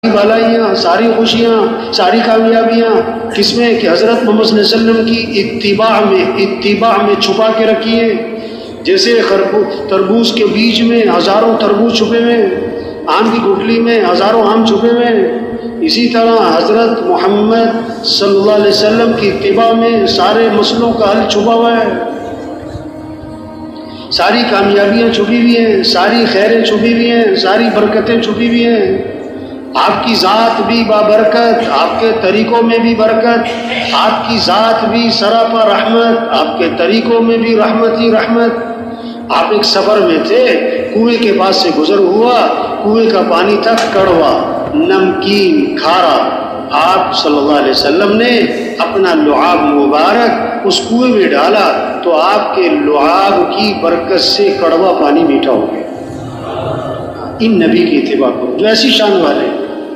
بھلائیاں، ساری خوشیاں، ساری کامیابیاں کس میں؟ کہ حضرت محمد صلی اللہ علیہ وسلم کی اتباع میں چھپا کے رکھی ہیں۔ جیسے تربوز کے بیج میں ہزاروں تربوز چھپے ہوئے ہیں، آم کی گٹلی میں ہزاروں آم چھپے ہوئے ہیں، اسی طرح حضرت محمد صلی اللہ علیہ وسلم کی اتباع میں سارے مسئلوں کا حل چھپا ہوا ہے، ساری کامیابیاں چھپی ہوئی ہیں، ساری خیریں چھپی ہوئی ہیں، ساری برکتیں چھپی ہوئی ہیں۔ آپ کی ذات بھی بابرکت، آپ کے طریقوں میں بھی برکت، آپ کی ذات بھی سراپا رحمت، آپ کے طریقوں میں بھی رحمت ہی رحمت۔ آپ ایک سفر میں تھے، کنویں کے پاس سے گزر ہوا، کنویں کا پانی تھا کڑوا، نمکین، کھارا۔ آپ صلی اللہ علیہ وسلم نے اپنا لعاب مبارک اس کنویں میں ڈالا تو آپ کے لعاب کی برکت سے کڑوا پانی میٹھا ہو گیا۔ ان نبی کی اتباع کرو جو ایسی شان والے